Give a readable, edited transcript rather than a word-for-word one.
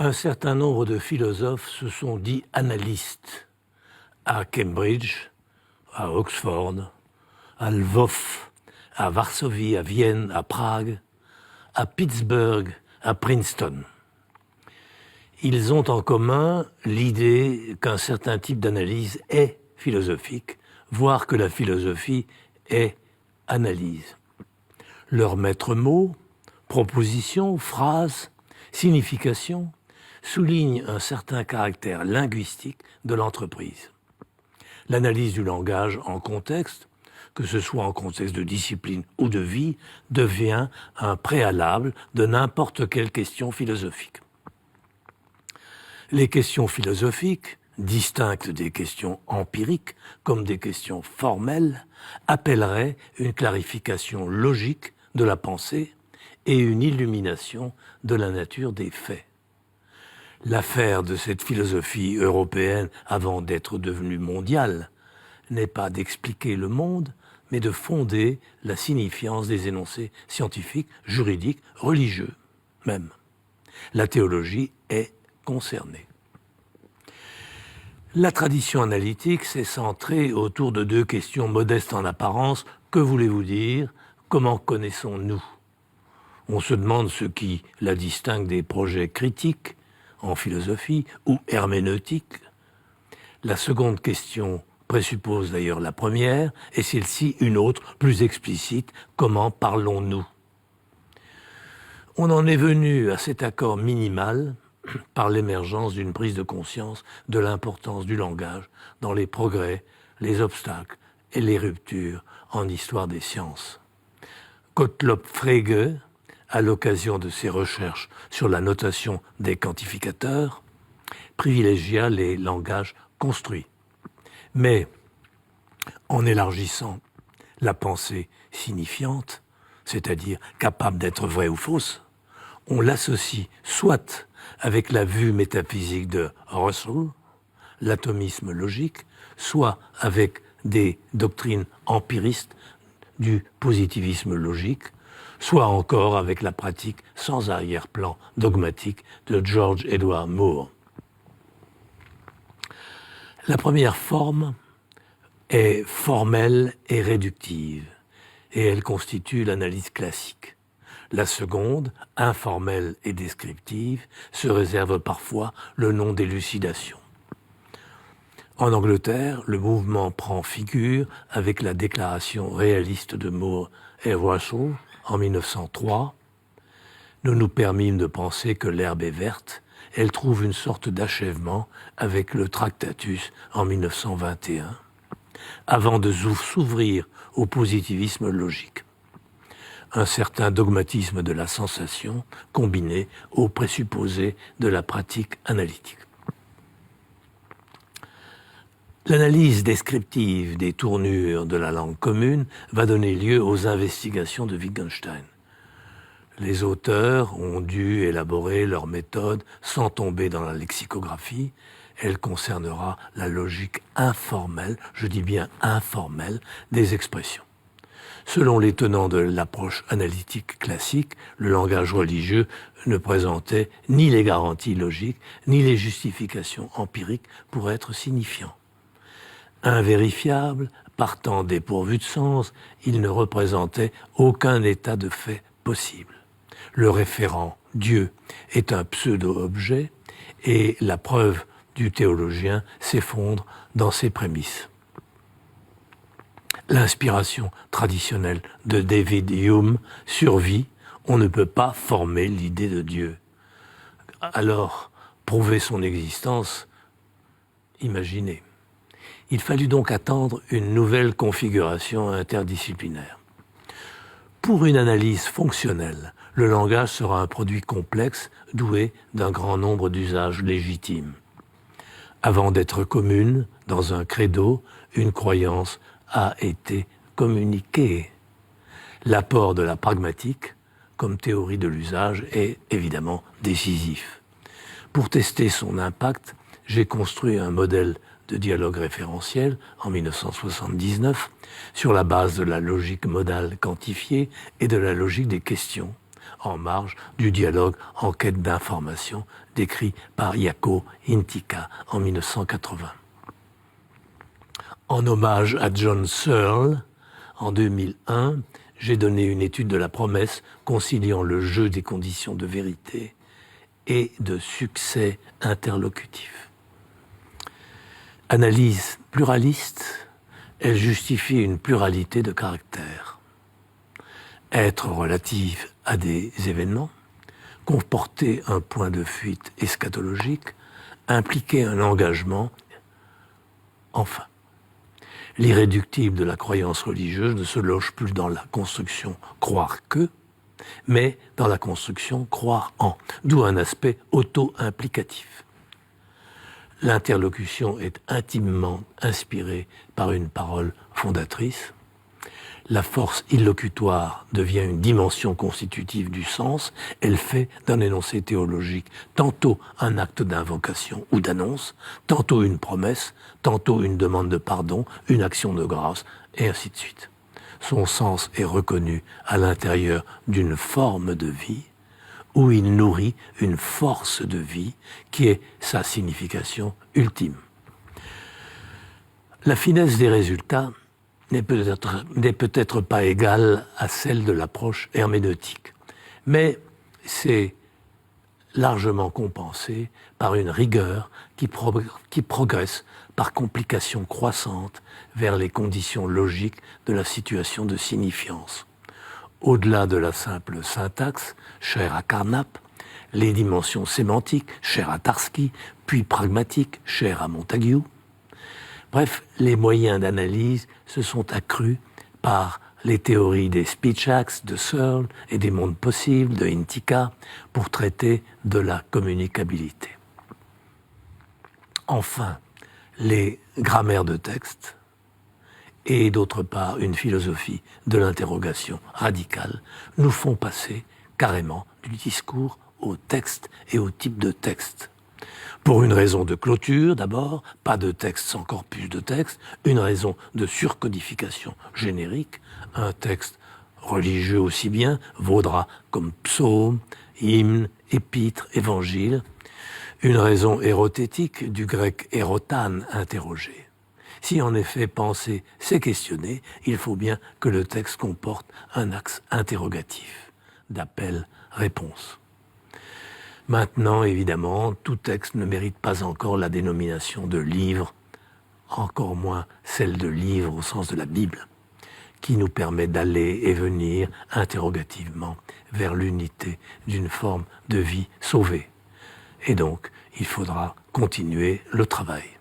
Un certain nombre de philosophes se sont dits analystes à Cambridge, à Oxford, à Lvov, à Varsovie, à Vienne, à Prague, à Pittsburgh, à Princeton. Ils ont en commun l'idée qu'un certain type d'analyse est philosophique, voire que la philosophie est analyse. Leurs maîtres mots, propositions, phrases, significations soulignent un certain caractère linguistique de l'entreprise. L'analyse du langage en contexte, que ce soit en contexte de discipline ou de vie, devient un préalable de n'importe quelle question philosophique. Les questions philosophiques, distinctes des questions empiriques comme des questions formelles, appelleraient une clarification logique de la pensée et une illumination de la nature des faits. L'affaire de cette philosophie européenne, avant d'être devenue mondiale, n'est pas d'expliquer le monde, mais de fonder la signifiance des énoncés scientifiques, juridiques, religieux même. La théologie est concernée. La tradition analytique s'est centrée autour de deux questions modestes en apparence. Que voulez-vous dire? Comment connaissons-nous? On se demande ce qui la distingue des projets critiques en philosophie ou herméneutique. La seconde question présuppose d'ailleurs la première, et celle-ci une autre, plus explicite. Comment parlons-nous? On en est venu à cet accord minimal par l'émergence d'une prise de conscience de l'importance du langage dans les progrès, les obstacles et les ruptures en histoire des sciences. Gottlob Frege, à l'occasion de ses recherches sur la notation des quantificateurs, privilégia les langages construits. Mais en élargissant la pensée signifiante, c'est-à-dire capable d'être vraie ou fausse, on l'associe soit avec la vue métaphysique de Russell, l'atomisme logique, soit avec des doctrines empiristes du positivisme logique, soit encore avec la pratique sans arrière-plan dogmatique de George Edward Moore. La première forme est formelle et réductive, et elle constitue l'analyse classique. La seconde, informelle et descriptive, se réserve parfois le nom d'élucidation. En Angleterre, le mouvement prend figure avec la déclaration réaliste de Moore et Russell en 1903. Nous nous permîmes de penser que l'herbe est verte. Elle trouve une sorte d'achèvement avec le Tractatus en 1921, avant de s'ouvrir au positivisme logique. Un certain dogmatisme de la sensation combiné aux présupposés de la pratique analytique. L'analyse descriptive des tournures de la langue commune va donner lieu aux investigations de Wittgenstein. Les auteurs ont dû élaborer leur méthode sans tomber dans la lexicographie. Elle concernera la logique informelle, je dis bien informelle, des expressions. Selon les tenants de l'approche analytique classique, le langage religieux ne présentait ni les garanties logiques, ni les justifications empiriques pour être signifiant. Invérifiable, partant dépourvu de sens, il ne représentait aucun état de fait possible. Le référent, Dieu, est un pseudo-objet et la preuve du théologien s'effondre dans ses prémices. L'inspiration traditionnelle de David Hume survit, on ne peut pas former l'idée de Dieu. Alors, prouver son existence, imaginez. Il fallut donc attendre une nouvelle configuration interdisciplinaire. Pour une analyse fonctionnelle, le langage sera un produit complexe, doué d'un grand nombre d'usages légitimes. Avant d'être commune, dans un credo, une croyance a été communiquée. L'apport de la pragmatique, comme théorie de l'usage, est évidemment décisif. Pour tester son impact, j'ai construit un modèle de dialogue référentiel en 1979 sur la base de la logique modale quantifiée et de la logique des questions, en marge du dialogue en quête d'information décrit par Jaakko Hintikka en 1980. En hommage à John Searle, en 2001, j'ai donné une étude de la promesse conciliant le jeu des conditions de vérité et de succès interlocutif. Analyse pluraliste, elle justifie une pluralité de caractères. Être relative à des événements, comporter un point de fuite eschatologique, impliquer un engagement, enfin. L'irréductible de la croyance religieuse ne se loge plus dans la construction « croire que », mais dans la construction « croire en », d'où un aspect auto-implicatif. L'interlocution est intimement inspirée par une parole fondatrice. La force illocutoire devient une dimension constitutive du sens. Elle fait d'un énoncé théologique tantôt un acte d'invocation ou d'annonce, tantôt une promesse, tantôt une demande de pardon, une action de grâce, et ainsi de suite. Son sens est reconnu à l'intérieur d'une forme de vie où il nourrit une force de vie qui est sa signification ultime. La finesse des résultats n'est peut-être pas égale à celle de l'approche herméneutique, mais c'est largement compensé par une rigueur qui progresse par complication croissante vers les conditions logiques de la situation de signifiance. Au-delà de la simple syntaxe, chère à Carnap, les dimensions sémantiques, chères à Tarski, puis pragmatiques, chères à Montagu. Bref, les moyens d'analyse se sont accrus par les théories des speech acts de Searle et des mondes possibles de Hintikka pour traiter de la communicabilité. Enfin, les grammaires de texte et d'autre part une philosophie de l'interrogation radicale nous font passer carrément du discours au texte et au type de texte. Pour une raison de clôture, d'abord, pas de texte sans corpus de texte, une raison de surcodification générique, un texte religieux aussi bien vaudra comme psaume, hymne, épître, évangile, une raison érothétique du grec érotan, interroger. Si en effet penser, c'est questionner, il faut bien que le texte comporte un axe interrogatif, d'appel-réponse. Maintenant, évidemment, tout texte ne mérite pas encore la dénomination de livre, encore moins celle de livre au sens de la Bible, qui nous permet d'aller et venir interrogativement vers l'unité d'une forme de vie sauvée. Et donc, il faudra continuer le travail.